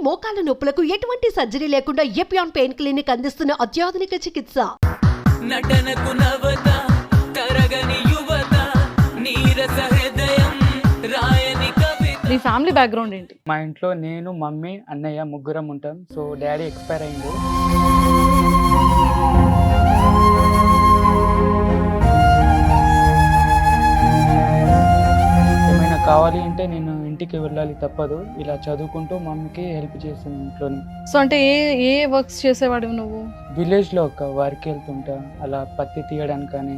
మోకాల నొప్పులకు ఎటువంటి సర్జరీ లేకుండా ఎపియాన్ పెయిన్ క్లినిక్ అందిస్తున్న అత్యాధునిక చికిత్స. నటనకు నవత తరగని యువత నీరస హృదయం రాయని కవిత. నీ ఫ్యామిలీ బ్యాక్గ్రౌండ్ ఏంటి? మా ఇంట్లో నేను, మమ్మీ, అన్నయ్య ముగ్గురం ఉంటాం. సో డాడీ ఎక్స్పైర్ అయింది. ఏమైనా కావాలి అంటే నేను ఇంటికి వెళ్ళాలి, తప్పదు. ఇలా చదువుకుంటూ మమ్మీకి హెల్ప్ చేస్తాను ఇంట్లోని. సో అంటే ఏ వర్క్స్ చేసేవాడు నువ్వు? విలేజ్లో ఒక వర్క్ వెళ్తుంటా, అలా పత్తి తీయడానికి కానీ.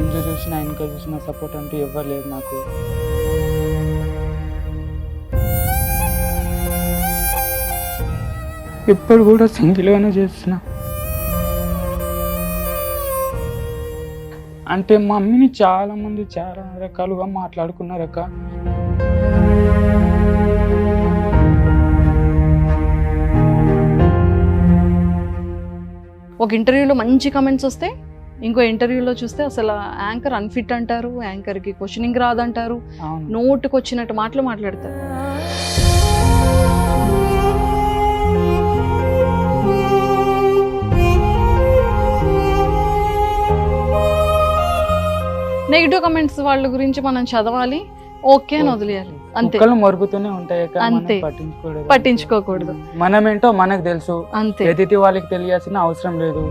ముందు చూసినా వెనక చూసినా సపోర్ట్ అంటూ ఎవ్వరు లేదు నాకు. ఇప్పుడు కూడా సింగిల్గానే చేస్తున్నా. అంటే మమ్మీని చాలా మంది చాలా రకాలుగా మాట్లాడుకున్నారు అక్క. ఒక ఇంటర్వ్యూలో మంచి కమెంట్స్ వస్తే ఇంకో ఇంటర్వ్యూలో చూస్తే అసలు యాంకర్ అన్ఫిట్ అంటారు, యాంకర్కి క్వశ్చనింగ్ రాదంటారు, అవును. నోటుకు వచ్చినట్టు మాటలు మాట్లాడతారు. నెగిటివ్ కమెంట్స్ వాళ్ళ గురించి మనం చదవాలి, ఓకే అని వదిలేయాలి, అంతే. కుక్కలు మొరుగుతూనే ఉంటాయి అక్క, మనం అంతే. పట్టించుకోకూడదు. మనమేంటో మనకు తెలుసు, అంతే. ఎదుటి వాళ్ళకి తెలియాల్సిన అవసరం లేదు.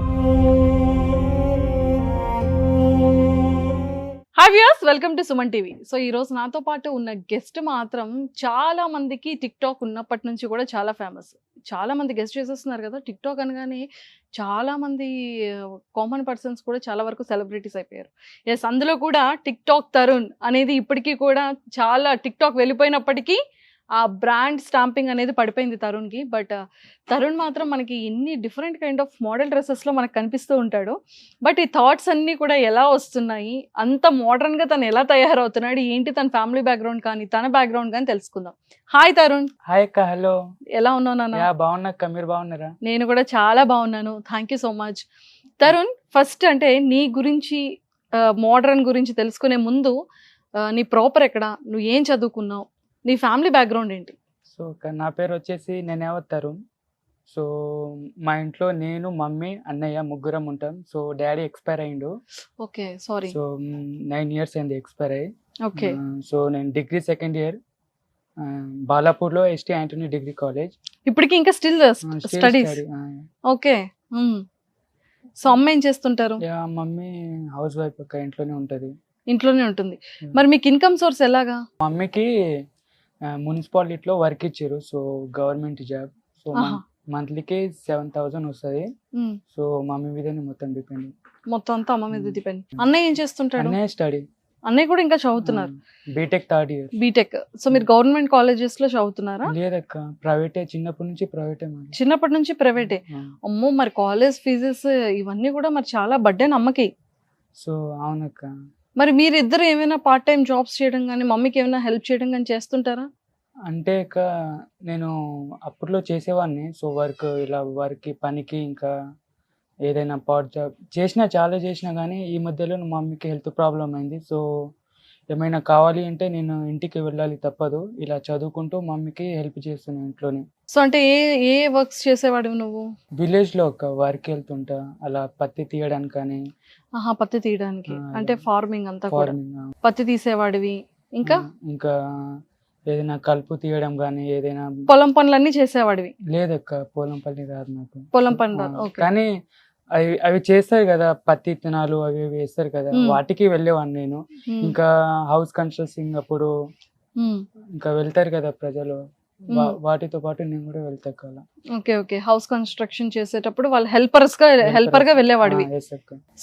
Hi viewers, welcome to Suman TV. So ఈ రోజు నాతో పాటు ఉన్న గెస్ట్ మాత్రం చాలా మందికి టిక్ టాక్ ఉన్నప్పటి నుంచి కూడా చాలా ఫేమస్. చాలా మంది గెస్ట్ చేసేస్తున్నారు కదా. టిక్ టాక్ అనగానే చాలా మంది కామన్ పర్సన్స్ కూడా చాలా వరకు సెలబ్రిటీస్ అయిపోయారు. ఎస్, అందులో కూడా టిక్ టాక్ తరుణ్ అనేది ఇప్పటికీ కూడా చాలా టిక్ టాక్ వెళ్ళిపోయినప్పటికీ ఆ బ్రాండ్ స్టాంపింగ్ అనేది పడిపోయింది తరుణ్కి. బట్ తరుణ్ మాత్రం మనకి ఎన్ని డిఫరెంట్ కైండ్ ఆఫ్ మోడల్ డ్రెస్సెస్లో మనకు కనిపిస్తూ ఉంటాడు. బట్ ఈ థాట్స్ అన్నీ కూడా ఎలా వస్తున్నాయి, అంత మోడర్న్గా తను ఎలా తయారవుతున్నాడు, ఏంటి తన ఫ్యామిలీ బ్యాక్గ్రౌండ్ కానీ తన బ్యాక్గ్రౌండ్ కానీ తెలుసుకుందాం. హాయ్ తరుణ్. హాయ్ అక్క. హలో. ఎలా ఉన్నావు నాన్న? బాగున్నా అక్క, మీరు బాగున్నారా? నేను కూడా చాలా బాగున్నాను, thank you so much. Tarun, first అంటే నీ గురించి మోడర్న్ గురించి తెలుసుకునే ముందు నీ ప్రాపర్ ఎక్కడ, నువ్వు ఏం చదువుకున్నావు, నీ ఫ్యామిలీ బ్యాక్గ్రౌండ్ ఏంటి? సో నా పేరు వచ్చేసి నేనేవత్ తరుణ్. సో మా ఇంట్లో నేను, మమ్మీ, అన్నయ్య ముగ్గురం ఉంటాం. సో డాడీ ఎక్స్పైర్ అయ్యిండు. Okay, sorry. సో 9 years అయింది ఎక్స్పైర్ అయ్యి. ఓకే. సో నేను డిగ్రీ సెకండ్ ఇయర్ బాలాపూర్లో ఎస్టీ ఆంటోనీ డిగ్రీ కాలేజ్. ఇప్పటికి ఇంకా స్టిల్ స్టడీస్? ఓకే. సో అమ్మ ఏం చేస్తుంటారు? మమ్మీ హౌస్ వైఫ్ అక్క, ఇంట్లోనే ఉంటుంది. ఇంట్లోనే ఉంటుంది. మరి మీకు ఇన్కమ్ సోర్స్ ఎలాగా? మమ్మీకి మున్సిపాలిటీలో వర్క్ ఇచ్చారు, సో గవర్నమెంట్ జాబ్. సో మంత్లీకి 7,000 వస్తుంది. సో మమ్మీ మీదనే మొత్తం డిపెండ్. మొత్తం అంతా అమ్మ మీద డిపెండ్. అన్నయ్య ఏం చేస్తుంటాడు? అన్నయ్య స్టడీ. అన్నయ్య కూడా ఇంకా చదువుతున్నారు? BTech 3rd year. BTech. So మీరు గవర్నమెంట్ కాలేజెస్ లో చదువుతున్నారా? లేదక్క, ప్రైవేటే. చిన్నప్పటి నుంచి ప్రైవేటే. చిన్నప్పటి నుంచి ప్రైవేటే. అమ్మో, మరి కాలేజ్ ఫీజెస్ ఇవన్నీ కూడా మరి చాలా బర్డెన్ అమ్మకి. సో అవునక్క. మరి మీరిద్దరు ఏమైనా పార్ట్ టైం జాబ్స్ చేయడం కానీ మమ్మీకి ఏమైనా హెల్ప్ చేయడం కానీ చేస్తుంటారా? అంటే అక్క, నేను అప్పట్లో చేసేవాడిని. సో ఇలా వర్క్కి, పనికి, ఇంకా ఏదైనా పార్ట్ జాబ్ చాలా చేసినా కానీ ఈ మధ్యలో మా మమ్మీకి హెల్త్ ప్రాబ్లం అయింది. సో ఏమైనా కావాలి అంటే నేను ఇంటికి వెళ్ళాలి, తప్పదు. ఇలా చదువుకుంటూ మమ్మీకి హెల్ప్ చేస్తున్నాను ఇంట్లోనే. సో అంటే ఏ వర్క్స్ చేసేవాడు నువ్వు? విలేజ్లో ఒక వర్క్ వెళ్తుంటా, అలా పత్తి తీయడానికి కానీ. పత్తి తీయడానికి అంటే ఫార్మింగ్ అంతా కూడా. ఫార్మింగ్. పత్తి తీసేవాడివి. ఇంకా ఏదైనా కలుపు తీయడం కానీ, ఏదైనా పొలం పనులన్నీ చేసేవాడివి? లేదక్క, పొలం పని రాదు నాకు. పొలం పని రాదు. కానీ అవి చేస్తారు కదా, పత్తి విత్తనాలు అవి వేస్తారు కదా, వాటికి వెళ్ళేవాడిని నేను. ఇంకా హౌస్ కన్స్ట్రక్షన్ అప్పుడు ఇంకా వెళ్తారు కదా ప్రజలు, వాటితో పాటు నేను కూడా వెళ్తా కదా. Okay okay. హౌస్ కన్స్ట్రక్షన్ చేసేటప్పుడు వాళ్ళు హెల్పర్ గా వెళ్ళేవాడివి.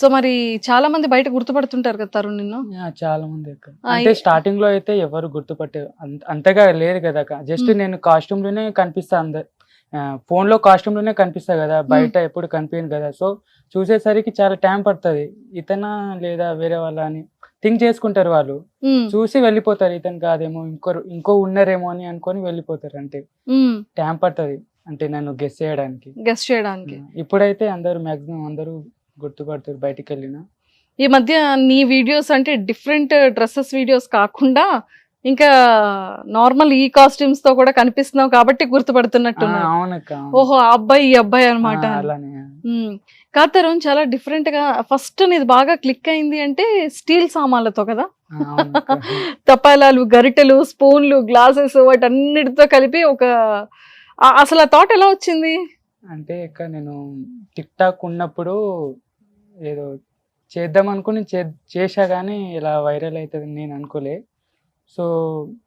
సో మరి చాలా మంది బయట గుర్తుపడుతుంటారు కదా తరుణ్ నిన్ను? చాలా మంది అక్క. అంటే స్టార్టింగ్ లో అయితే ఎవరు గుర్తుపట్టే అంతగా లేదు కదా అక్క. జస్ట్ నేను కాస్ట్యూమ్ లోనే కనిపిస్తా, ఫోన్ లో కాస్ట్యూమ్ లోనే కనిపిస్తా కదా, బయట ఎప్పుడు కనిపించదు కదా. సో చూసేసరికి చాలా టైం పడుతుంది, ఇతనా లేదా వేరే వాళ్ళ అని థింక్ చేసుకుంటారు వాళ్ళు. చూసి వెళ్ళిపోతారు, ఇతను కాదేమో, ఇంకో ఉన్నారేమో అని అనుకొని వెళ్ళిపోతారు. అంటే టైం పడుతుంది అంటే నన్ను గెస్ చేయడానికి. ఇప్పుడైతే ఇప్పుడైతే మాక్సిమం అందరూ గుర్తుపడతారు బయటికి వెళ్ళినా. ఈ మధ్య నీ వీడియోస్ అంటే డిఫరెంట్ డ్రెస్సెస్ వీడియోస్ కాకుండా ఇంకా నార్మల్ ఈ కాస్ట్యూమ్స్ తో కూడా కనిపిస్తున్నావు కాబట్టి గుర్తుపడుతున్నట్టున్నా. అవునక్క ఓహో ఆ అబ్బాయి ఈ అబ్బాయి అనమాట. అలానే కాతరుణ్ చాలా డిఫరెంట్ గా ఫస్ట్ నీది బాగా క్లిక్ అయింది అంటే స్టీల్ సామాన్లతో కదా. అవునక్క. తపాలాలు, గరిటెలు, స్పూన్లు, గ్లాసెస్ వాటన్నిటితో కలిపి ఒక అసలు ఆ థాట్ ఎలా వచ్చింది? అంటే ఇక నేను టిక్ టాక్ ఉన్నప్పుడు ఏదో చేద్దాం అనుకుని చేశా కానీ ఇలా వైరల్ అవుతుంది నేను అనుకోలే. సో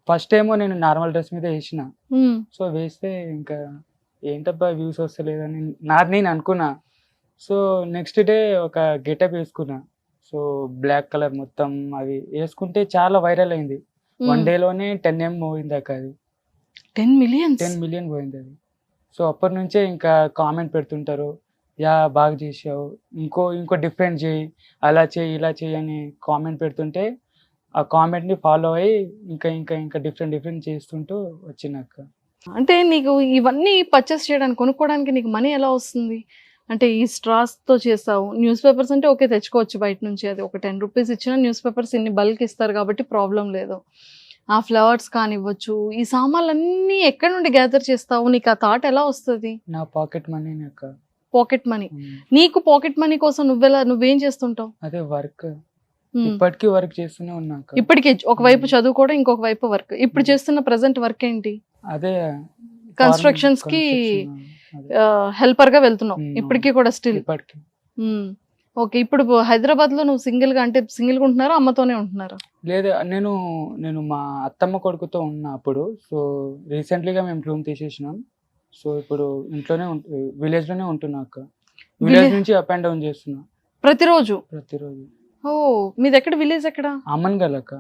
ఫస్ట్ ఏమో నేను నార్మల్ డ్రెస్ మీద వేసిన. సో వేస్తే ఇంకా ఏంటబ్బా వ్యూస్ వస్తలేదని నేను అనుకున్నా. సో నెక్స్ట్ డే ఒక గెటప్ వేసుకున్నా. సో బ్లాక్ కలర్ మొత్తం అవి వేసుకుంటే చాలా వైరల్ అయింది. 1 డేలోనే 10M పోయింది అక్క. అది 10 మిలియన్ పోయింది అది. సో అప్పటి నుంచే ఇంకా కామెంట్ పెడుతుంటారు, యా బాగా చేసావు, ఇంకో డిఫరెంట్ చేయి, అలా చేయి ఇలా చేయి అని కామెంట్ పెడుతుంటే ఆ కామెంట్ని ఫాలో అయ్యి ఇంకా ఇంకా ఇంకా డిఫరెంట్ చేస్తుంటూ వచ్చినాక. అంటే నీకు ఇవన్నీ పర్చేస్ చేయడానికి కొనుక్కోవడానికి నీకు మనీ ఎలా వస్తుంది? అంటే ఈ స్ట్రాస్ తో చేస్తావు. న్యూస్ పేపర్స్ అంటే ఓకే తెచ్చుకోవచ్చు బయట నుంచి, అది ఒక 10 రూపీస్ ఇచ్చిన న్యూస్ పేపర్స్ ఇన్ని బల్క్ ఇస్తారు కాబట్టి ప్రాబ్లం లేదు. ఆ ఫ్లవర్స్ కానివ్వచ్చు, ఈ సామాన్లన్నీ ఎక్కడి నుండి గ్యాదర్ చేస్తావు? నీకు ఆ థాట్ ఎలా వస్తుంది? నా పాకెట్ మనీ అక్క. Pocket money. నీకు పాకెట్ మనీ కోసం నువ్వేం చేస్తుంటావు? అదే వర్క్, ఇప్పటికీ వర్క్ చేస్తూనే ఉన్నా అక్క. ఇప్పటికే ఒకవైపు చదువుకోవడం, ఇంకొక వైపు వర్క్. ఇప్పుడు చేస్తున్న ప్రెసెంట్ వర్క్ ఏంటి? అదే కన్స్ట్రక్షన్స్ కి హెల్పర్ గా వెళ్తున్నావు ఇప్పటికీ కూడా స్టిల్? ఇప్పటికి. ఓకే. ఇప్పుడు హైదరాబాద్ లో నువ్వు సింగిల్ గా అంటే సింగిల్ గా ఉంటున్నారా, అమ్మతోనే ఉంటున్నారా? లేదు, నేను మా అత్తమ్మ కొడుకుతో ఉన్నా అప్పుడు. సో రీసెంట్లీగా మేము రూమ్ తీసేసినాం. సో ఇప్పుడు ఇంట్లోనే విలేజ్ లోనే ఉంటున్నా అక్క. విలేజ్ నుంచి అప్ అండ్ డౌన్ చేస్తున్నా ప్రతిరోజు. ఓ మీది ఎక్కడ? విలేజ్ ఎక్కడ? ఆమన్గల్ అక్క.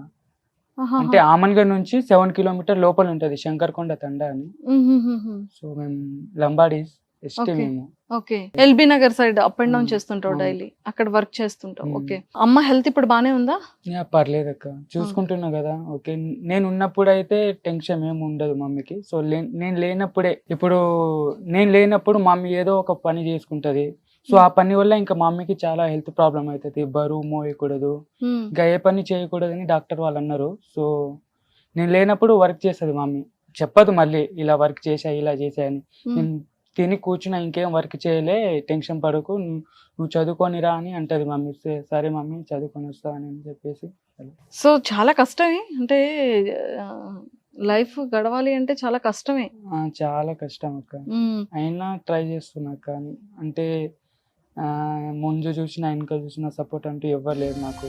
అంటే ఆమన్గల్ నుంచి 7 కిలోమీటర్ లోపల ఉంటది శంకర్కొండ తండా అని. సో మేము లంబాడీస్ ఎస్టీ మేము. Okay. LB Nagar side up and down చేస్తుంటావు డైలీ, అక్కడ వర్క్ చేస్తుంటావు. ఓకే. అమ్మ హెల్త్ ఇప్పుడు బానే ఉందా? పర్లేదు అక్క, చూసుకుంటున్నా కదా. ఓకే, నేను ఉన్నప్పుడు అయితే టెన్షన్ ఏమి ఉండదు మమ్మీకి. సో నేను లేనప్పుడే, ఇప్పుడు నేను లేనప్పుడు మమ్మీ ఏదో ఒక పని చేసుకుంటది. సో ఆ పని వల్ల ఇంకా మమ్మీకి చాలా హెల్త్ ప్రాబ్లం అవుతుంది. బరువు మోయకూడదు, ఇంకా ఏ పని చేయకూడదని డాక్టర్ వాళ్ళు అన్నారు. సో నేను లేనప్పుడు వర్క్ చేస్తుంది మమ్మీ. చెప్పదు మళ్ళీ ఇలా వర్క్ చేసా ఇలా చేసా అని. నేను తిని కూర్చున్నా, ఇంకేం వర్క్ చేయలే, టెన్షన్ పడకు, నువ్వు చదువుకొనిరా అని అంటది మమ్మీ. సరే మమ్మీ చదువుకొని వస్తా అని చెప్పేసి. సో చాలా కష్టమే, అంటే లైఫ్ గడవాలి అంటే చాలా కష్టమే. చాలా కష్టం అక్క. అయినా ట్రై చేస్తున్నా కానీ అంటే ముందు చూసినా వెనక చూసినా సపోర్ట్ అంటూ ఎవ్వరు లేదు నాకు.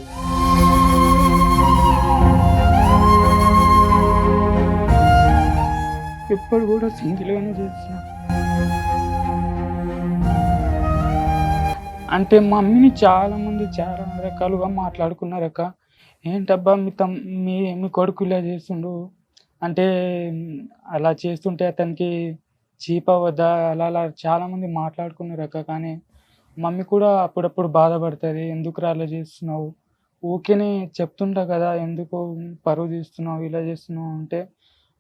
ఎప్పుడు కూడా సింగిల్గానే చేస్తున్నా. అంటే మమ్మీని చాలా మంది చాలా రకాలుగా మాట్లాడుకున్నారు అక్క. ఏంటబ్బా మీ కొడుకు ఇలా చేస్తుండు అంటే, అలా చేస్తుంటే అతనికి చీప్ అవ్వద్దా, అలా చాలా మంది మాట్లాడుకున్నారు అక్క. కానీ మమ్మీ కూడా అప్పుడప్పుడు బాధపడుతుంది, ఎందుకు అలా చేస్తున్నావు, ఊరికేనే చెప్తుంటా కదా, ఎందుకు పరువు తీస్తున్నావు ఇలా చేస్తున్నావు అంటే,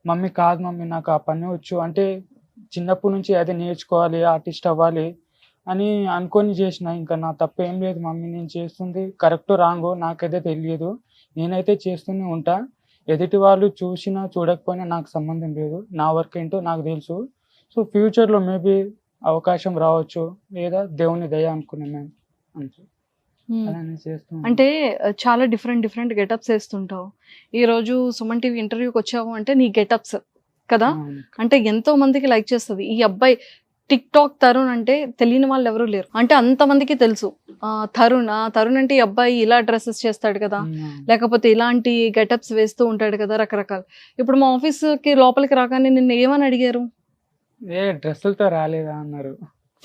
మమ్మీ కాదు మమ్మీ నాకు ఆ పని వచ్చు, అంటే చిన్నప్పటి నుంచి అదే నేర్చుకోవాలి, ఆర్టిస్ట్ అవ్వాలి అని అనుకొని చేసిన. ఇంకా నా తప్పు ఏం లేదు మమ్మీ, నేను చేస్తుంది కరెక్టో రాంగో నాకైతే తెలియదు, నేనైతే చేస్తూనే ఉంటా. ఎదుటి వాళ్ళు చూసినా చూడకపోయినా నాకు సంబంధం లేదు, నా వర్క్ ఏంటో నాకు తెలుసు. సో ఫ్యూచర్లో మేబీ అవకాశం రావచ్చు, లేదా దేవుని దయ అనుకున్నాను అంతే. అంటే చాలా డిఫరెంట్ గెటప్స్ వేస్తుంటావు. ఈ రోజు సుమన్ టీవీ ఇంటర్వ్యూకి వచ్చావు అంటే నీ గెటప్స్ కదా, అంటే ఎంతో మందికి లైక్ చేస్తుంది. ఈ అబ్బాయి టిక్ టాక్ తరుణ్ అంటే తెలియని వాళ్ళు ఎవరు లేరు, అంటే అంతమందికి తెలుసు. తరుణ్ అంటే ఈ అబ్బాయి ఇలా డ్రెస్సెస్ చేస్తాడు కదా, లేకపోతే ఇలాంటి గెటప్స్ వేస్తూ ఉంటాడు కదా రకరకాలు. ఇప్పుడు మా ఆఫీస్కి లోపలికి రాగానే నిన్ను ఏమని అడిగారు? డ్రెస్సులతో రాలేదా అన్నారు.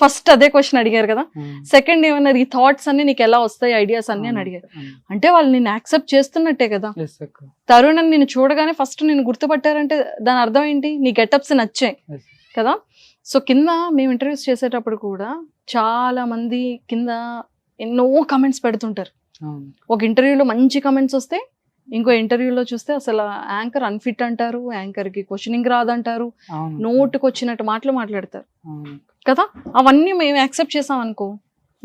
ఫస్ట్ అదే క్వశ్చన్ అడిగారు కదా. సెకండ్ ఏమన్నారు? ఈ థాట్స్ అన్ని నీకు ఎలా వస్తాయి, ఐడియాస్ అన్ని అని అడిగారు. అంటే వాళ్ళు నేను యాక్సెప్ట్ చేస్తున్నట్టే కదా. తరుణ్ అని నేను చూడగానే ఫస్ట్ నేను గుర్తుపట్టారంటే దాని అర్థం ఏంటి? నీ గెటప్స్ నచ్చాయి కదా. సో కింద మేము ఇంటర్వ్యూస్ చేసేటప్పుడు కూడా చాలా మంది కింద ఎన్నో కమెంట్స్ పెడుతుంటారు. ఒక ఇంటర్వ్యూలో మంచి కమెంట్స్ వస్తే ఇంకో ఇంటర్వ్యూలో చూస్తే అసలు యాంకర్ అన్ఫిట్ అంటారు, యాంకర్ కి క్వశ్చనింగ్ రాదంటారు, నోటుకు వచ్చినట్టు మాటలు మాట్లాడతారు కదా. అవన్నీ మేము యాక్సెప్ట్ చేసాం అనుకో,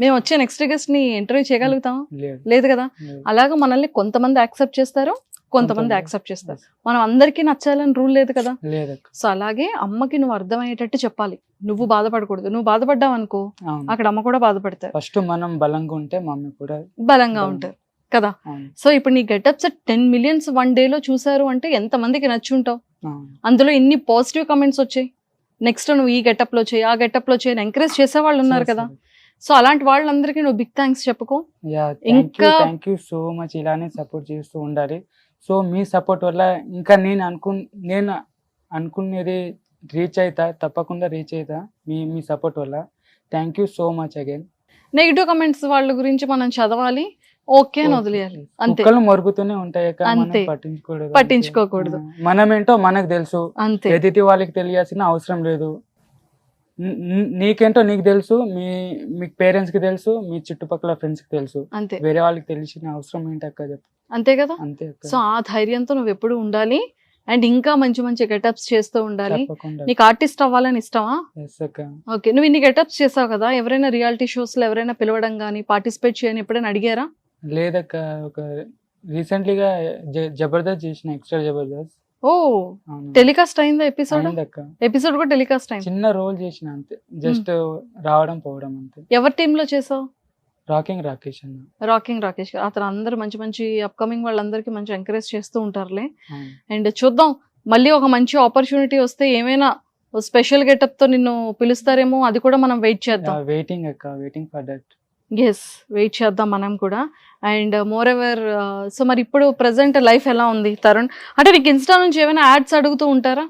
మేము వచ్చే నెక్స్ట్ గెస్ట్ ని ఇంటర్వ్యూ చేయగలుగుతాం? లేదు లేదు కదా. లేదు. అలాగా మనల్ని కొంతమంది యాక్సెప్ట్ చేస్తారు, కొంతమంది కొంతమంది యాక్సెప్ట్ చేస్తారు. మనం అందరికీ నచ్చాలని రూల్ లేదు కదా. లేదక్క. సో అలాగే అమ్మకి నువ్వు అర్థమయ్యేటట్టు చెప్పాలి. నువ్వు బాధపడకూడదు. నువ్వు బాధపడ్డావు అనుకో అవును, అక్కడ అమ్మ కూడా బాధపడతారు, ఫస్ట్ మనం బలంగా ఉంటే మమ్మీ కూడా బలంగా బలం. ఉంటారు కదా. అవును, సో ఇప్పుడు నీ గెటప్స్ 10 millions 1 day లో చూసారు అంటే ఎంత మందికి నచ్చుంటావు. అవును. అందులో ఇన్ని పాజిటివ్ కమెంట్స్ వచ్చాయి. నెక్స్ట్ నువ్వు ఈ గెటప్ లో చేయి, ఆ గెటప్ లో చేయి ఎంకరేజ్ చేసే వాళ్ళు ఉన్నారు కదా. సో అలాంటి వాళ్ళందరికీ నువ్వు బిగ్ థ్యాంక్స్ చెప్పుకో. ఇంకా థ్యాంక్ యూ సో మచ్. ఇలానే సపోర్ట్ చేస్తూ ఉండాలి. సో మీ సపోర్ట్ వల్ల ఇంకా నేను అనుకునేది రీచ్ అవుతా, తప్పకుండా రీచ్ అవుతా మీ సపోర్ట్ వల్ల. Thank you so much again. Negative comments వాళ్ళ గురించి మనం చదవాలి, ఓకే అని వదిలేయాలి అంతే. కుక్కలు మరుగుతూనే ఉంటాయి అక్క, మనం అంతే. పట్టించుకోకూడదు. మనమేంటో మనకు తెలుసు, అంతే. ఎదుటి వాళ్ళకి తెలియాల్సిన అవసరం లేదు. నీకేంటో నీకు తెలుసు, మీ పేరెంట్స్ కి తెలుసు, మీ చుట్టుపక్కల ఫ్రెండ్స్ కి తెలుసు. అంతే వేరే వాళ్ళకి తెలిసిన అవసరం ఏంటి అక్క చెప్పు. అంతే కదా. అంతే అక్క. సో ఆ ధైర్యంతో నువ్వు ఎప్పుడు ఉండాలి అండ్ ఇంకా మంచి మంచి గెటప్స్ చేస్తూ ఉండాలి. తప్పకుండా. నీకు ఆర్టిస్ట్ అవ్వాలని ఇష్టమా? Yes అక్క. ఓకే, నువ్వు ఇన్ని గెటప్స్ చేసావు కదా, ఎవరైనా రియాలిటీ షోస్ లో ఎవరైనా పిలవడం కానీ పార్టిసిపేట్ చేయని ఎప్పుడైనా అడిగారా? లేదక్క. ఒక రీసెంట్లీగా జబర్దస్త్ చేసిన, ఎక్స్ట్రా జబర్దస్త్. ఓ టెలికాస్ట్ అయిందా ఎపిసోడ్? అయిందక్క. ఎపిసోడ్ కూడా టెలికాస్ట్ అయింది. చిన్న రోల్ చేసిన అంతే, జస్ట్ రావడం పోవడం అంతే. ఎవరి టీమ్ లో చేసావు? రాకింగ్ రాకేష్ అన్న. రాకింగ్ రాకేష్ గారు. అతను అందరు మంచి మంచి అప్కమింగ్ వాళ్ళందరికీ మంచి ఎంకరేజ్ చేస్తూ ఉంటారులే. అవును. అండ్ చూద్దాం మళ్ళీ ఒక మంచి ఆపర్చునిటీ వస్తే ఏమైనా స్పెషల్ గెటప్ తో నిన్ను పిలుస్తారేమో, అది కూడా మనం వెయిట్ చేద్దాం. వెయిటింగ్ అక్క, waiting for that. Yes, wait చేద్దాం మనం కూడా. అండ్ మోర్ ఎవర్ సో మరి ఇప్పుడు ప్రెసెంట్ లైఫ్ ఎలా ఉంది తరుణ్? అంటే నీకు ఇన్స్టా నుంచి ఏమైనా యాడ్స్ అడుగుతూ ఉంటారా?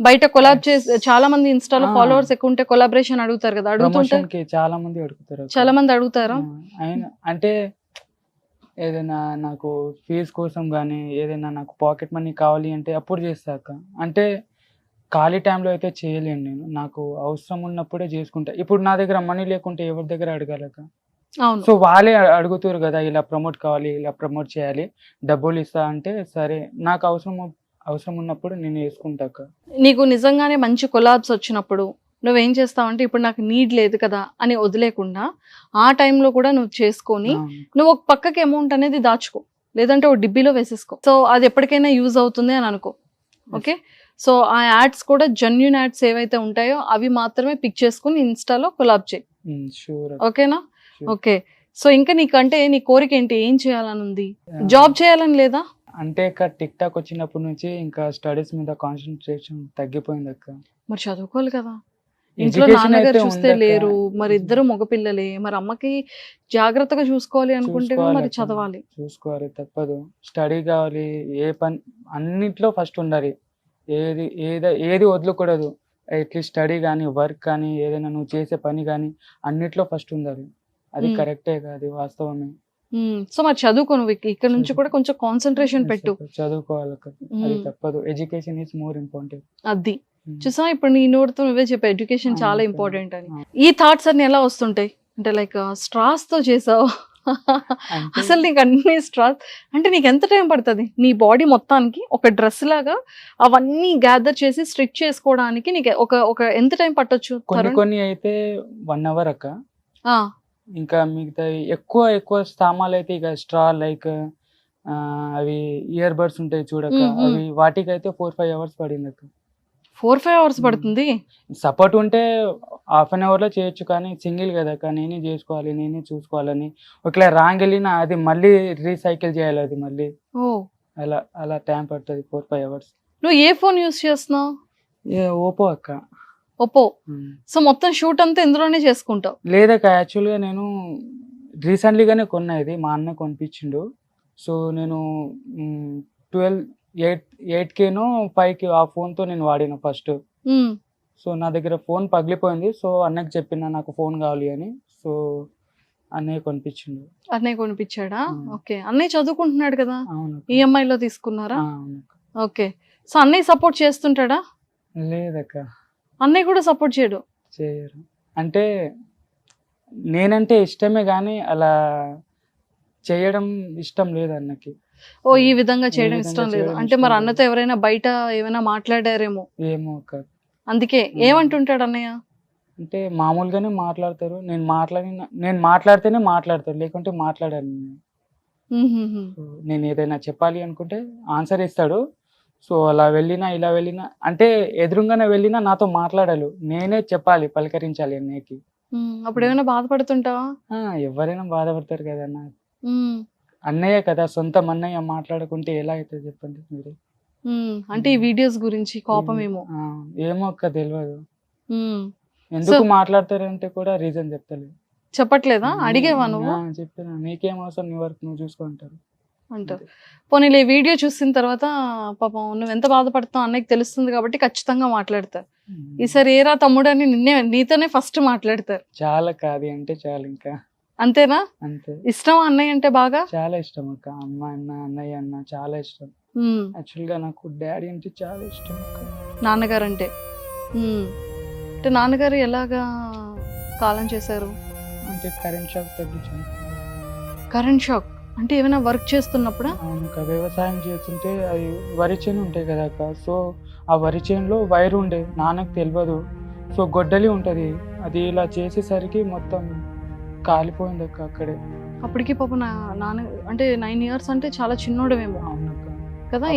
బయట కొలాబ్ చేసి చాలా మంది ఇన్స్టాలో ఫాలోవర్స్ ఎక్కువ ఉంటే కొలాబరేషన్ అడుగుతారు కదా, అడుగుతుంటారు ప్రమోషన్ కి చాలా మంది అడుగుతారు అక్క. చాలా మంది అడుగుతారా? ఆయన అంటే ఏదైనా నాకు ఫీజ్ కోసం కానీ ఏదైనా నాకు పాకెట్ మనీ కావాలి అంటే అప్పుడు చేస్తాక. అంటే ఖాళీ టైంలో అయితే చేయలేను నేను, నాకు అవసరం ఉన్నప్పుడే చేసుకుంటా. ఇప్పుడు నా దగ్గర మనీ లేకుంటే ఎవరి దగ్గర అడగాలక? అవును. సో వాళ్ళే అడుగుతారు కదా, ఇలా ప్రమోట్ కావాలి, ఇలా ప్రమోట్ చేయాలి, డబ్బులు ఇస్తా అంటే సరే, నాకు అవసరం ఉన్నప్పుడు నేను వేసుకుంటాక. నీకు నిజంగానే మంచి కొలాబ్స్ వచ్చినప్పుడు నువ్వేం చేస్తావంటే, ఇప్పుడు నాకు నీడ్ లేదు కదా అని వదిలేకుండా ఆ టైంలో కూడా నువ్వు చేసుకొని నువ్వు ఒక పక్కకి అమౌంట్ అనేది దాచుకో, లేదంటే ఒక డిబ్బీలో వేసేసుకో. సో అది ఎప్పటికైనా యూజ్ అవుతుంది అని అనుకో. ఓకే, సో ఆ యాడ్స్ కూడా జెన్యూన్ యాడ్స్ ఏవైతే ఉంటాయో అవి మాత్రమే పిక్ చేసుకుని ఇన్స్టాలో కొలాబ్ చేయి. షూర్. ఓకేనా? ఓకే. సో ఇంకా నీకంటే నీ కోరిక ఏంటి? ఏం చేయాలని ఉంది? జాబ్ చేయాలని లేదా? అంటే ఇక టిక్ టాక్ వచ్చినప్పటి నుంచి ఇంకా స్టడీస్ మీద కాన్సన్ట్రేషన్ తగ్గిపోయింది అక్క. మరి చదువుకోవాలి కదా, ఇంట్లో Education నాన్నగారు అయితే చూస్తే ఉందక్క. లేరు, మరి ఇద్దరు మగపిల్లలే, మరి అమ్మకి జాగ్రత్తగా చూసుకోవాలి అనుకుంటే కూడా మరి చూసుకోవాలి అక్క. చదవాలి. చూసుకోవాలి, తప్పదు. స్టడీ కావాలి, ఏ పని అన్నిట్లో ఫస్ట్ ఉండాలి. ఏది వదలకూడదు. అట్లీస్ట్ స్టడీ కానీ, వర్క్ కానీ, ఏదైనా నువ్వు చేసే పని కానీ అన్నిట్లో ఫస్ట్ ఉండాలి. అది కరెక్టే కాదు, వాస్తవమే. సో మరి చదువుకో, నువ్వు ఇక్కడ నుంచి కూడా కొంచెం కాన్సన్ట్రేషన్ పెట్టు. చదువుకోవాలి అక్క, అది తప్పదు. Education is more important. అది చూసా, ఇప్పుడు నీ నోటితో నువ్వే చెప్పా ఎడ్యుకేషన్ చాలా అవును. ఇంపార్టెంట్ అని. ఈ థాట్స్ అన్ని ఎలా వస్తుంటాయి అంటే, లైక్ స్ట్రాస్ తో చేసావు అసలు నీకు అన్ని స్ట్రాస్ అంటే నీకు ఎంత టైం పడుతుంది? నీ బాడీ మొత్తానికి ఒక డ్రెస్ లాగా అవన్నీ గ్యాదర్ చేసి స్ట్రిచ్ చేసుకోవడానికి నీకు ఒక ఎంత టైం పట్టొచ్చు? కొన్ని అయితే 1 hour అక్క. ఇంకా మిగతా ఎక్కువ స్థామాలు అయితే ఇక స్ట్రా లైక్ అవి ఇయర్ బడ్స్ ఉంటాయి చూడక, అవి వాటికి అయితే 4-5 hours పడింది అక్క. 4-5 hours పడుతుంది. సపోర్ట్ ఉంటే ½ an hour లో చేయొచ్చు, కానీ సింగిల్ కదా అక్క, నేనే చేసుకోవాలి, నేనే చూసుకోవాలని. ఒకవేళ రాంగ్ వెళ్ళినా అది మళ్ళీ రీసైకిల్ చేయాలి, అది మళ్ళీ అలా టైం పడుతుంది 4-5 hours. నువ్వు ఏ ఫోన్ యూస్ చేస్తున్నావు? ఓపో అక్క. ఒప్పో. సో మొత్తం షూట్ అంతా ఇందులోనే చేసుకుంటావు? లేదక్క, యాక్చువల్గా నేను రీసెంట్లీగానే కొన్నా, ఇది మా అన్న కొనిపించిండు. సో నేను 8Kనో 5K ఆ ఫోన్తో నేను వాడిన ఫస్ట్. సో నా దగ్గర ఫోన్ పగిలిపోయింది. సో అన్నకి చెప్పిన నాకు ఫోన్ కావాలి అని. సో అన్నయ్య కొనిపించిండు. అన్నయ్య కొనిపించాడా? ఓకే. అన్నయ్య చదువుకుంటున్నాడు కదా, అవును. EMI లో తీసుకున్నారా? అవును. ఓకే. సో అన్నయ్య సపోర్ట్ చేస్తుంటాడా? లేదక్క, అన్నయ్య కూడా సపోర్ట్ చేయడు. చేయరు. అంటే నేనంటే ఇష్టమే కానీ అలా చేయడం ఇష్టం లేదు అన్నకి. ఓ, ఈ విధంగా చేయడం ఇష్టం లేదు అంటే మరి అన్నతో ఎవరైనా బయట ఏమైనా మాట్లాడారేమో? ఏమో అక్క. అందుకే ఏమంటుంటాడు అన్నయ్య? అంటే మామూలుగానే మాట్లాడతారు. నేను మాట్లాడితేనే మాట్లాడతారు, లేకుంటే మాట్లాడాను. సో, నేను ఏదైనా చెప్పాలి అనుకుంటే ఆన్సర్ ఇస్తాడు. సో అలా వెళ్ళినా ఇలా వెళ్ళినా అంటే ఎదురుగానే వెళ్ళినా నాతో మాట్లాడాలి, నేనే చెప్పాలి, పలకరించాలి అన్నయ్యకి. అప్పుడు ఏమైనా బాధపడుతుంటావా? ఎవరైనా బాధపడతారు కదా అన్న, అన్నయ్య కదా, సొంతం అన్నయ్య మాట్లాడకుంటే ఎలా అవుతుంది చెప్పండి మీరు. అంటే ఈ వీడియోస్ గురించి కోపం ఏమో. ఏమో అక్క తెలియదు, ఎందుకు మాట్లాడతారంటే కూడా రీజన్ చెప్తలేదు. చెప్పట్లేదా? అడిగేవా నువ్వు? చెప్పినా, నీకేం అవసరం, నీ వరకు నువ్వు చూసుకుంటారు అంటారు. పోనీ ఈ వీడియో చూసిన తర్వాత పాపం నువ్వు ఎంత బాధపడుతున్నావు అన్నయ్యకి తెలుస్తుంది కాబట్టి ఖచ్చితంగా మాట్లాడతారు. ఈసారి ఏరా తమ్ముడు అని నీతోనే ఫస్ట్ మాట్లాడతారు. చాలా కాదు అంటే చాలా, ఇంకా అంతేనా? అంతే. ఇష్టమా అన్నయ్య అంటే? బాగా చాలా ఇష్టం అక్క, అమ్మ అన్న అన్నయ్య అన్న చాలా ఇష్టం. యాక్చువల్ గా నాకు డాడీ అంటే చాలా ఇష్టం అక్క. నాన్నగారు అంటే అంటే నాన్నగారు ఎలాగా కాలం చేశారు? అంటే కరెంట్ షాక్ తగ్గించాను. కరెంట్ షాక్ అంటే ఏమైనా వర్క్ చేస్తున్నప్పుడా? అవును అక్క, వ్యవసాయం చేస్తుంటే అది వరి చేను ఉంటాయి కదా అక్క. సో ఆ వరి చేనులో వైర్ ఉండే, నాన్నకు తెలియదు. సో గొడ్డలి ఉంటుంది, అది ఇలా చేసేసరికి మొత్తం కాలిపోయింది అక్క అక్కడే. అప్పటికి పాప నాన్న అంటే 9 years అంటే చాలా చిన్నోడమేమో అవునక్క కదా.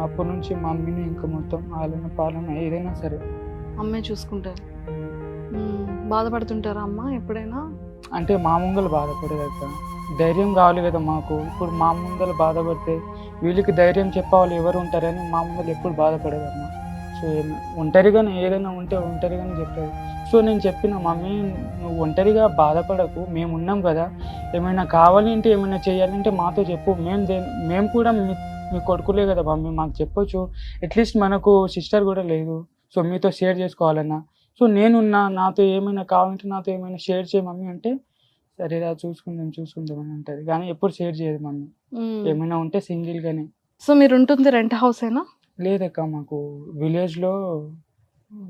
అప్పటి నుంచి మమ్మీని ఇంకా మొత్తం ఆలన పాలన ఏదైనా సరే అమ్మే చూసుకుంటారు. బాధపడుతుంటారా అమ్మ ఎప్పుడైనా? అంటే మా ముంగలు బాధపడేది అక్క, ధైర్యం కావాలి కదా మాకు. ఇప్పుడు మా ముందలు బాధపడితే వీళ్ళకి ధైర్యం చెప్పాలి ఎవరు ఉంటారని మా ముందలు ఎప్పుడు బాధపడేదమ్మా. సో ఒంటరిగానే ఏదైనా ఉంటే ఒంటరిగానే చెప్పేది. సో నేను చెప్పిన, మమ్మీ నువ్వు ఒంటరిగా బాధపడకు, మేము ఉన్నాం కదా, ఏమైనా కావాలంటే ఏమైనా చేయాలంటే మాతో చెప్పు, మేము కూడా మీ కొడుకులే కదా మమ్మీ, మాకు చెప్పొచ్చు. అట్లీస్ట్ మనకు సిస్టర్ కూడా లేదు, సో మీతో షేర్ చేసుకోవాలన్నా. సో నేనున్నా, నాతో ఏమైనా కావాలంటే నాతో ఏమైనా షేర్ చేయ మమ్మీ అంటే, సరేరా చూసుకుందాం అని అంటది. కానీ ఎప్పుడు షేర్ చేయదు మమ్మీ, ఏమైనా ఉంటే సింగిల్ గానే. సో మీరు ఉంటుంది రెంట్ హౌస్ ఏనా? లేదక్క, మాకు విలేజ్ లో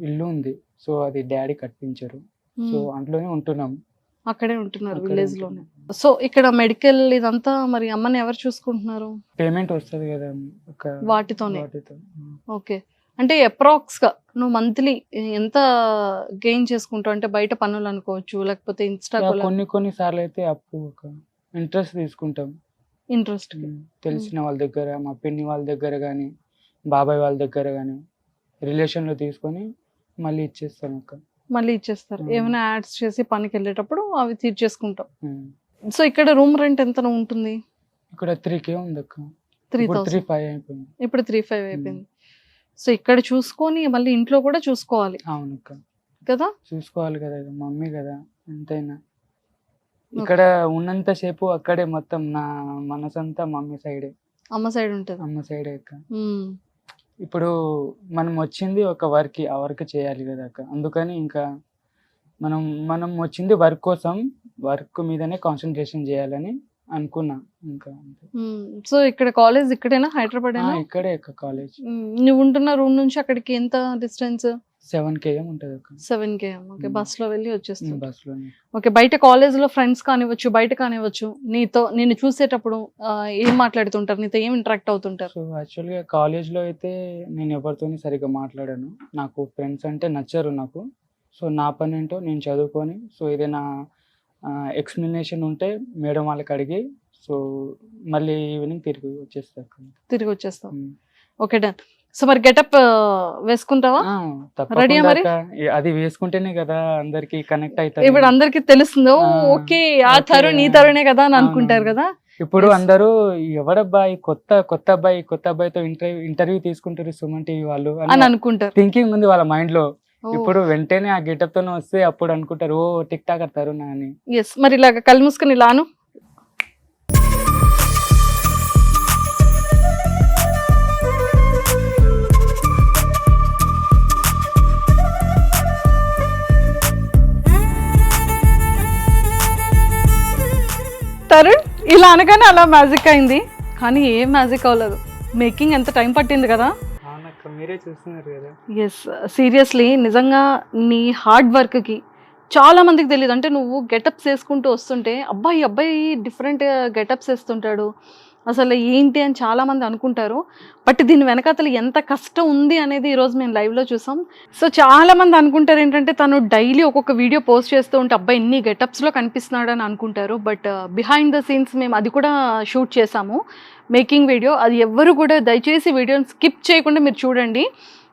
ఇల్లు ఉంది. సో అది డాడీ కట్టించారు, సో అందులోనే ఉంటున్నాం. అక్కడే ఉంటున్నారు విలేజ్ లోనే. సో ఇక్కడ మెడికల్ ఇదంతా మరి అమ్మని ఎవరు చూసుకుంటున్నారు? పేమెంట్ వస్తుంది కదా వాటితోనే. ఓకే, అంటే అప్రాక్స్ గా నువ్వు మంత్లీ ఎంత గెయిన్ చేసుకుంటావు? అంటే బయట పనులు అనుకోవచ్చు, లేకపోతే ఇన్స్టా. కొన్ని సార్లు అయితే అప్పు ఇంట్రెస్ట్ తీసుకుంటాం. ఇంట్రెస్ట్ తెలిసిన వాళ్ళ దగ్గర, మా పిన్ని వాళ్ళ దగ్గర కానీ, బాబాయ్ వాళ్ళ దగ్గర కానీ రిలేషన్ లో తీసుకొని మళ్ళీ ఇచ్చేస్తాం అక్క. మళ్ళీ ఇచ్చేస్తారు. ఏమైనా యాడ్స్ చేసి పనికి వెళ్ళేటప్పుడు అవి తీర్చేసుకుంటాం. సో ఇక్కడ రూమ్ రెంట్ ఎంత ఉంటుంది? ఇక్కడ 3K ఉంది అక్క. 3,500 అయిపోయింది. ఇప్పుడు 3,500 అయిపోయింది. సో ఇక్కడ చూసుకొని మళ్ళీ ఇంట్లో కూడా చూసుకోవాలి. అవునక్క, కదా, చూసుకోవాలి కదా, మమ్మీ కదా ఎంతైనా. ఇక్కడ ఉన్నంత సేపు అక్కడే మొత్తం నా మనసంతా మమ్మీ సైడే. అమ్మ సైడ్ ఉంటుంది. అమ్మ సైడే అక్క. ఇప్పుడు మనం వచ్చింది ఒక వర్క్, ఆ వర్క్ చేయాలి కదా అక్క. అందుకని ఇంకా మనం వచ్చింది వర్క్ కోసం, వర్క్ మీదనే కాన్సన్ట్రేషన్ చేయాలని అనుకున్నా. ఇంకా సో ఇక్కడ కాలేజ్ ఇక్కడేనా, హైదరాబాద్? ఇక్కడే అక్క కాలేజ్. నువ్వు ఉంటున్న రూమ్ నుంచి అక్కడికి ఎంత డిస్టెన్స్? 7 km ఉంటుంది అక్క. 7 km. ఓకే, బస్ లో వెళ్ళి వచ్చేస్తాను. బస్ లో. ఓకే, బయట కాలేజ్ లో ఫ్రెండ్స్ కానివ్వచ్చు, బయట కానివ్వచ్చు, నిన్ను చూసేటప్పుడు ఏం మాట్లాడుతుంటారు, నీతో ఏం ఇంటరాక్ట్ అవుతుంటారు? సో యాక్చువల్గా కాలేజ్ లో అయితే నేను ఎవరితోని సరిగ్గా మాట్లాడాను, నాకు ఫ్రెండ్స్ అంటే నచ్చరు నాకు. సో నా పని ఏంటో నేను చదువుకొని, సో ఏదైనా ఎక్స్ప్లెనేషన్ ఉంటే మేడం వాళ్ళకి అడిగి, సో మళ్ళీ ఈవినింగ్ తిరిగి వచ్చేస్తాం. Okay, done. సో మరి గెటప్ వేసుకుంటావా? రెడీ మరి? అది వేసుకుంటేనే కదా అందరికి కనెక్ట్ అవుతారు. ఇప్పుడు అందరికి తెలుస్తుందో ఓకే ఆ తరుణ్ ఈ తరుణే కదా అని అనుకుంటారు కదా. ఇప్పుడు అందరూ ఎవరబ్బాయి కొత్త అబ్బాయితో ఇంటర్వ్యూ తీసుకుంటారు సుమన్ టీవీ వాళ్ళు అని అనుకుంటారు. థింకింగ్ ఉంది వాళ్ళ మైండ్ లో. ఇప్పుడు వెంటనే ఆ గెటప్ తోనే వస్తే అప్పుడు అనుకుంటారు ఓ టిక్ టాక్ తరుణ్ అని. ఎస్, మరి ఇలాగ కళ్ళు మూసుకుని ఇలాను. తరుణ్ ఇలా అనగానే అలా మ్యాజిక్ అయింది, కానీ ఏం మ్యాజిక్ అవ్వలేదు. మేకింగ్ ఎంత టైం పట్టింది కదా. మీరే చూస్తున్నారు కదా. ఎస్, సీరియస్లీ నిజంగా నీ హార్డ్ వర్క్కి చాలా మందికి తెలియదు. అంటే నువ్వు గెటప్స్ వేసుకుంటూ వస్తుంటే అబ్బాయి డిఫరెంట్ గెటప్స్ వేస్తుంటాడు, అసలు ఏంటి అని చాలామంది అనుకుంటారు. బట్ దీని వెనకాతల ఎంత కష్టం ఉంది అనేది ఈరోజు మేము లైవ్లో చూసాం. సో చాలామంది అనుకుంటారు ఏంటంటే తను డైలీ ఒక్కొక్క వీడియో పోస్ట్ చేస్తూ ఉంటే అబ్బాయి ఇన్ని గెటప్స్లో కనిపిస్తున్నాడు అని అనుకుంటారు. బట్ బిహైండ్ ద సీన్స్ మేము అది కూడా షూట్ చేసాము, మేకింగ్ వీడియో. అది ఎవ్వరు కూడా దయచేసి వీడియోని స్కిప్ చేయకుండా మీరు చూడండి.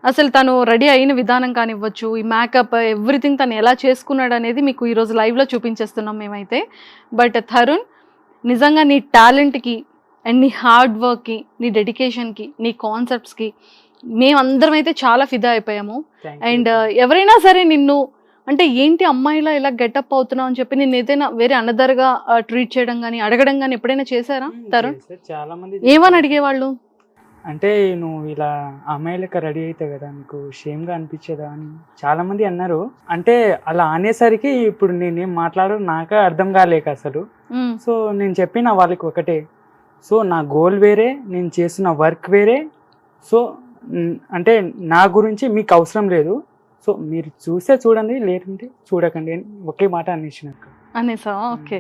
అసలు తను రెడీ అయిన విధానం కానివ్వచ్చు, ఈ మేకప్ ఎవ్రీథింగ్ తను ఎలా చేసుకున్నాడు అనేది మీకు ఈరోజు లైవ్లో చూపించేస్తున్నాం మేమైతే. బట్ తరుణ్, నిజంగా నీ టాలెంట్కి అండ్ నీ హార్డ్ వర్క్కి, నీ డెడికేషన్కి, నీ కాన్సెప్ట్స్కి మేమందరం అయితే చాలా ఫిదా అయిపోయాము. అండ్ ఎవరైనా సరే నిన్ను అంటే ఏంటి అమ్మాయిలా ఇలా గెటప్ అవుతున్నావు అని చెప్పి నిన్ను ఏదైనా వేరే అనదర్గా ట్రీట్ చేయడం కానీ అడగడం కానీ ఎప్పుడైనా చేశారా తరుణ్? చాలా మంది ఏమని అడిగేవాళ్ళు? అంటే నువ్వు ఇలా అమ్మాయిలకి రెడీ అవుతావు కదా, నీకు షేమ్గా అనిపించేదా అని చాలా మంది అన్నారు. అంటే అలా అనేసరికి ఇప్పుడు నేనేం మాట్లాడో నాకే అర్థం కాలేక అసలు. సో నేను చెప్పిన వాళ్ళకి ఒకటే, సో నా గోల్ వేరే, నేను చేస్తున్న వర్క్ వేరే. సో అంటే నా గురించి మీకు అవసరం లేదు, సో మీరు చూస్తే చూడండి, లేదంటే చూడకండి అని ఒకే మాట అనేసినాక అనేసా? ఓకే.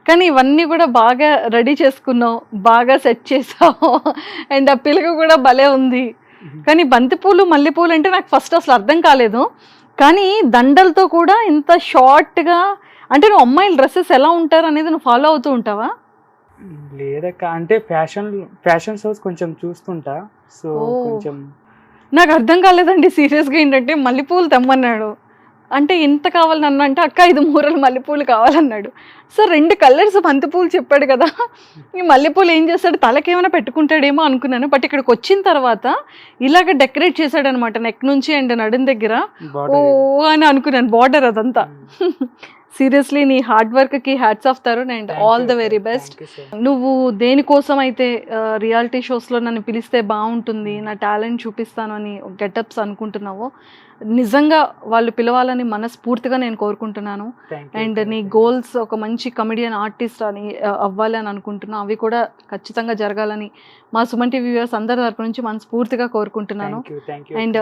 కానీ ఇవన్నీ కూడా బాగా రెడీ చేసుకున్నావు, బాగా సెట్ చేసావు, అండ్ ఆ పిల్లక కూడా భలే ఉంది. కానీ బంతిపూలు మల్లెపూలు అంటే నాకు ఫస్ట్ అసలు అర్థం కాలేదు. కానీ దండలతో కూడా ఇంత షార్ట్గా అంటే నువ్వు అమ్మాయిల డ్రెస్సెస్ ఎలా ఉంటారు అనేది నువ్వు ఫాలో అవుతూ ఉంటావా? లేదక్క, అంటే ఫ్యాషన్ షోస్ కొంచెం చూస్తుంటా. సో కొంచెం నాకు అర్థం కాలేదండి సీరియస్గా. ఏంటంటే మల్లెపూలు తెమ్మన్నాడు అంటే ఎంత కావాలి నన్ను అంటే అక్క 5 మూరలు మల్లెపూలు కావాలన్నాడు. సో 2 కలర్స్ బంతిపూలు చెప్పాడు కదా, ఈ మల్లెపూలు ఏం చేస్తాడు, తలకేమైనా పెట్టుకుంటాడేమో అనుకున్నాను. బట్ ఇక్కడికి వచ్చిన తర్వాత ఇలాగ డెకరేట్ చేశాడు అనమాట, నెక్ నుంచి అండ్ నడుం దగ్గర. ఓ అని అనుకున్నాను, బార్డర్ అదంతా. సీరియస్లీ నీ హార్డ్ వర్క్కి hats off Tarun, and all the very best. నువ్వు దేనికోసం అయితే రియాలిటీ షోస్లో నన్ను పిలిస్తే బాగుంటుంది, నా టాలెంట్ చూపిస్తాను అని గెటప్స్ అనుకుంటున్నావో, నిజంగా వాళ్ళు పిలవాలని మనస్ఫూర్తిగా నేను కోరుకుంటున్నాను. అండ్ నీ గోల్స్ ఒక మంచి కమెడియన్ ఆర్టిస్ట్ అని అవ్వాలి అని అనుకుంటున్నాను. అవి కూడా ఖచ్చితంగా జరగాలని మా సుమన్ టీవీ వ్యూవర్స్ అందరి తరపు నుంచి మనస్ఫూర్తిగా కోరుకుంటున్నాను. అండ్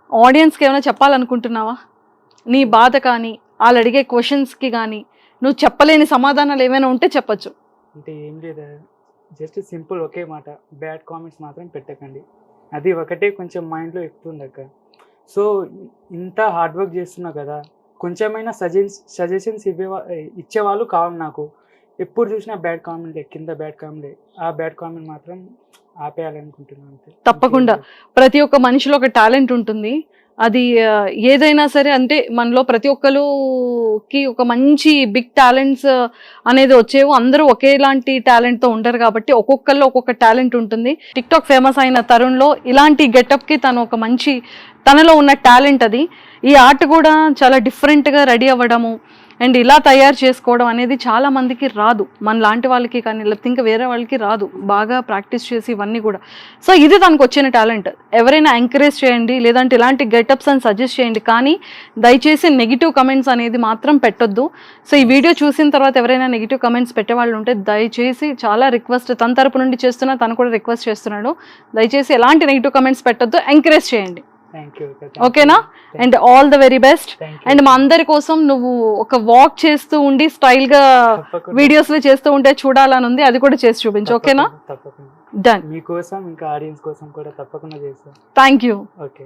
ఆడియన్స్కి ఏమైనా చెప్పాలనుకుంటున్నావా? నీ బాధ కానీ వాళ్ళు అడిగే క్వశ్చన్స్కి కానీ నువ్వు చెప్పలేని సమాధానాలు ఏమైనా ఉంటే చెప్పచ్చు. అంటే ఏం లేదా, జస్ట్ సింపుల్ ఒకే మాట, బ్యాడ్ కామెంట్స్ మాత్రం పెట్టకండి. అది ఒకటే కొంచెం మైండ్లో ఎక్కుతుంది అక్క. సో ఇంత హార్డ్ వర్క్ చేస్తున్నా కదా, కొంచెమైనా సజెషన్స్ ఇచ్చేవాళ్ళు కావాలి నాకు. ఎప్పుడు చూసినా బ్యాడ్ కామెంట్, కింద బ్యాడ్ కామెంట్, ఆ బ్యాడ్ కామెంట్ మాత్రం ఆపేయాలనుకుంటున్నాను. తప్పకుండా ప్రతి ఒక్క మనిషిలో ఒక టాలెంట్ ఉంటుంది. అది ఏదైనా సరే, అంటే మనలో ప్రతి ఒక్కరికి ఒక మంచి బిగ్ టాలెంట్స్ అనేది వచ్చేవి. అందరూ ఒకేలాంటి టాలెంట్తో ఉండరు కాబట్టి ఒక్కొక్కరిలో ఒక్కొక్క టాలెంట్ ఉంటుంది. టిక్టాక్ ఫేమస్ అయిన తరుణ్లో ఇలాంటి గెటప్కి తను ఒక మంచి తనలో ఉన్న టాలెంట్ అది. ఈ ఆర్ట్ కూడా చాలా డిఫరెంట్గా రెడీ అవ్వడము అండ్ ఇలా తయారు చేసుకోవడం అనేది చాలా మందికి రాదు, మన లాంటి వాళ్ళకి కానీ లేకపోతే ఇంకా వేరే వాళ్ళకి రాదు, బాగా ప్రాక్టీస్ చేసి ఇవన్నీ కూడా. సో ఇది తనకు వచ్చిన టాలెంట్. ఎవరైనా ఎంకరేజ్ చేయండి, లేదంటే ఇలాంటి గెటప్స్ అని సజెస్ట్ చేయండి, కానీ దయచేసి నెగిటివ్ కమెంట్స్ అనేది మాత్రం పెట్టొద్దు. సో ఈ వీడియో చూసిన తర్వాత ఎవరైనా నెగిటివ్ కమెంట్స్ పెట్టేవాళ్ళు ఉంటే దయచేసి, చాలా రిక్వెస్ట్, తన తరపు నుండి చేస్తున్నా, తను కూడా రిక్వెస్ట్ చేస్తున్నాడు, దయచేసి ఎలాంటి నెగిటివ్ కమెంట్స్ పెట్టొద్దు, ఎంకరేజ్ చేయండి. ఓకేనా? And all the very best. And మా అందరి కోసం నువ్వు ఒక వాక్ చేస్తూ ఉండి స్టైల్గా వీడియోస్ చేస్తూ ఉంటే చూడాలని ఉంది, అది కూడా చేసి చూపించు. ఓకేనా? డన్. మీకోసం ఇంకా ఆడియన్స్ కోసం కూడా తప్పకుండా చేస్తాను. Thank you. ఓకే.